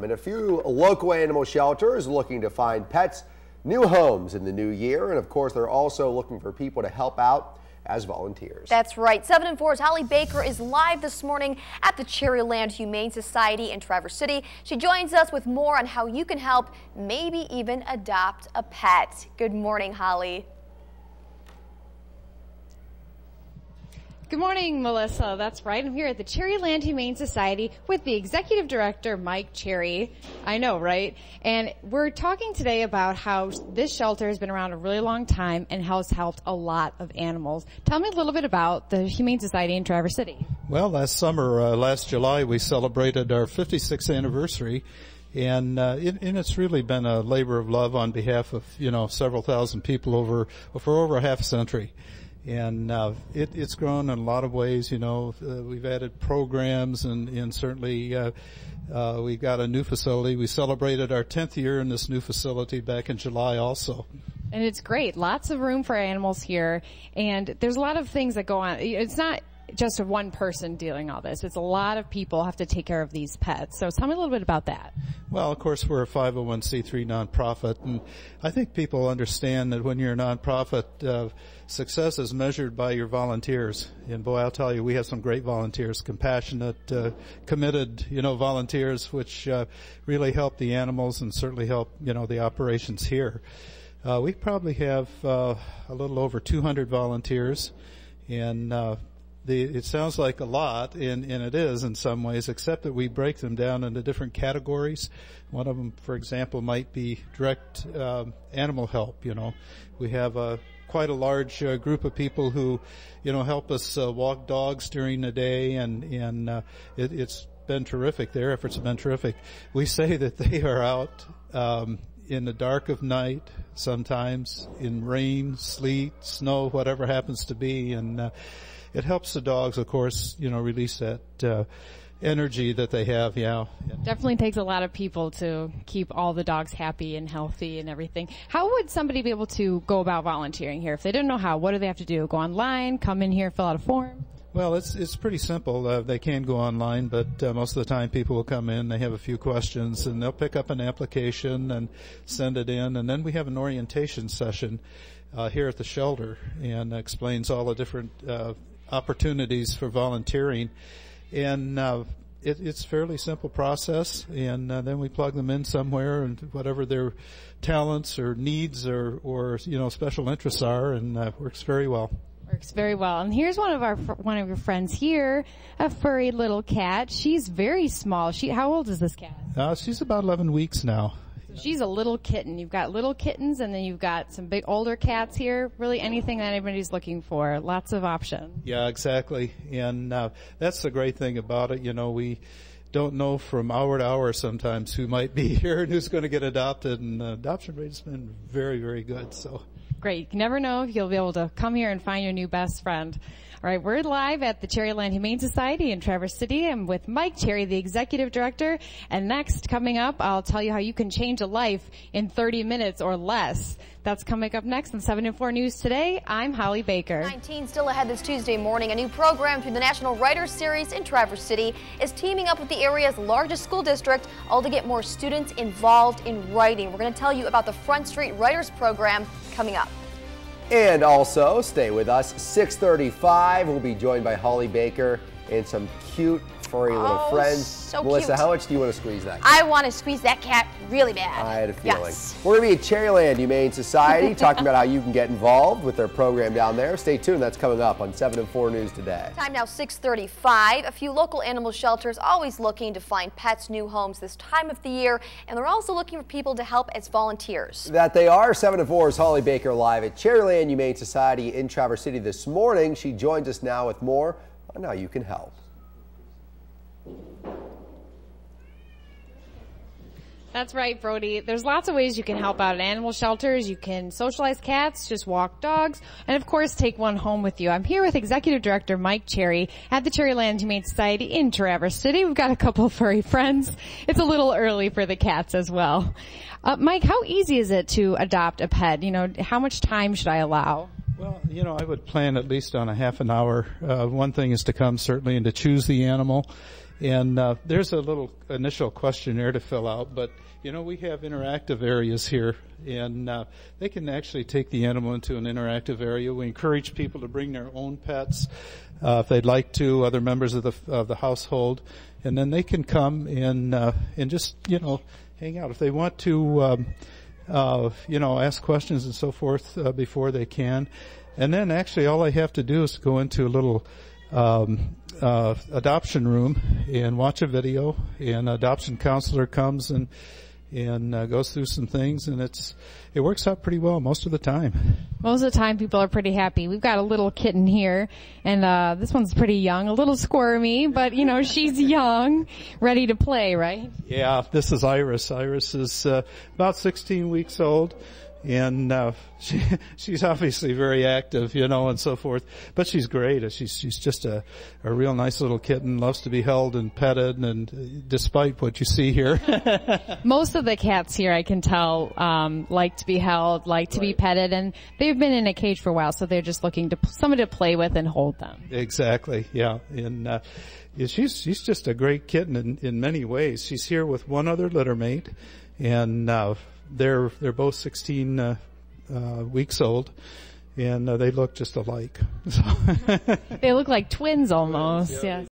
And a few local animal shelters looking to find pets new homes in the new year. And of course, they're also looking for people to help out as volunteers. That's right. 7 and 4's Holly Baker is live this morning at the Cherryland Humane Society in Traverse City. She joins us with more on how you can help, maybe even adopt a pet. Good morning, Holly. Good morning, Melissa. That's right. I'm here at the Cherryland Humane Society with the Executive Director, Mike Cherry. I know, right? And we're talking today about how this shelter has been around a really long time and has helped a lot of animals. Tell me a little bit about the Humane Society in Traverse City. Well, last July, we celebrated our 56th anniversary. And it's really been a labor of love on behalf of, several thousand people for over a half a century. And it's grown in a lot of ways. We've added programs and certainly we've got a new facility. We celebrated our 10th year in this new facility back in July also. And it's great. Lots of room for animals here. And there's a lot of things that go on. It's not just one person dealing all this. It's a lot of people have to take care of these pets. So tell me a little bit about that. Well, of course, we're a 501c3 nonprofit, and I think people understand that when you're a nonprofit, success is measured by your volunteers. And boy, I'll tell you, we have some great volunteers, compassionate, committed, volunteers, which really help the animals and certainly help, the operations here. We probably have a little over 200 volunteers, and it sounds like a lot, and it is in some ways, except that we break them down into different categories. One of them, for example, might be direct animal help. We have quite a large group of people who, help us walk dogs during the day, and it's been terrific. Their efforts have been terrific. We say that they are out in the dark of night, sometimes in rain, sleet, snow, whatever happens to be, and it helps the dogs, of course, release that energy that they have. Yeah. Definitely takes a lot of people to keep all the dogs happy and healthy and everything. How would somebody be able to go about volunteering here? If they didn't know how, what do they have to do? Go online, come in here, fill out a form? Well, it's pretty simple. They can go online, but most of the time people will come in, they have a few questions, and they'll pick up an application and send it in, and then we have an orientation session here at the shelter, and explains all the different opportunities for volunteering. And it's a fairly simple process, and then we plug them in somewhere, and whatever their talents or needs or special interests are, and works very well. Works very well. And here's one of your friends here, a furry little cat. She's very small. How old is this cat? She's about 11 weeks now. So she's a little kitten. You've got little kittens, and then you've got some big older cats here. Really anything that anybody's looking for. Lots of options. Yeah, exactly. And that's the great thing about it. We don't know from hour to hour sometimes who might be here and who's going to get adopted. And the adoption rate has been very, very good. So. Great. You never know if you'll be able to come here and find your new best friend. All right, we're live at the Cherryland Humane Society in Traverse City. I'm with Mike Cherry, the Executive Director. And next, coming up, I'll tell you how you can change a life in 30 minutes or less. That's coming up next on 7 and 4 News Today. I'm Holly Baker. 19 still ahead this Tuesday morning. A new program through the National Writers Series in Traverse City is teaming up with the area's largest school district, all to get more students involved in writing. We're going to tell you about the Front Street Writers Program coming up. And also, stay with us, 6:35, we'll be joined by Holly Baker and some cute furry little friends. So Melissa, cute. how much do you want to squeeze that cat? I want to squeeze that cat really bad. I had a feeling. Yes. We're going to be at Cherryland Humane Society talking about how you can get involved with their program down there. Stay tuned. That's coming up on 7 and 4 News Today. Time now 6:35. A few local animal shelters always looking to find pets new homes this time of the year, and they're also looking for people to help as volunteers. That they are. 7 and 4's Holly Baker live at Cherryland Humane Society in Traverse City this morning. She joins us now with more on how you can help. That's right, Brody. There's lots of ways you can help out at animal shelters. You can socialize cats, just walk dogs, and of course take one home with you. I'm here with Executive Director Mike Cherry at the Cherryland Humane Society in Traverse City. We've got a couple of furry friends. It's a little early for the cats as well. Mike, how easy is it to adopt a pet? How much time should I allow? Well, I would plan at least on a half an hour. One thing is to come certainly and to choose the animal. And there's a little initial questionnaire to fill out, but you know, we have interactive areas here, and they can actually take the animal into an interactive area. We encourage people to bring their own pets if they'd like to, other members of the household, and then they can come and just, you know, hang out. If they want to, you know, ask questions and so forth before they can. And then actually all I have to do is go into a little adoption room and watch a video, and adoption counselor comes and goes through some things, and it works out pretty well most of the time. Most of the time people are pretty happy. We've got a little kitten here, and this one's pretty young, a little squirmy, but you know, she's young, ready to play, right? Yeah, this is Iris. Iris is about 16 weeks old. And she's obviously very active, you know, and so forth. But she's great. She's just a real nice little kitten. Loves to be held and petted, and despite what you see here. Most of the cats here, I can tell, like to be held, like to be petted, and they've been in a cage for a while, so they're just looking to somebody to play with and hold them. Exactly. Yeah. And she's just a great kitten in many ways. She's here with one other litter mate, and they're both 16 weeks old, and they look just alike. They look like twins almost. Yeah.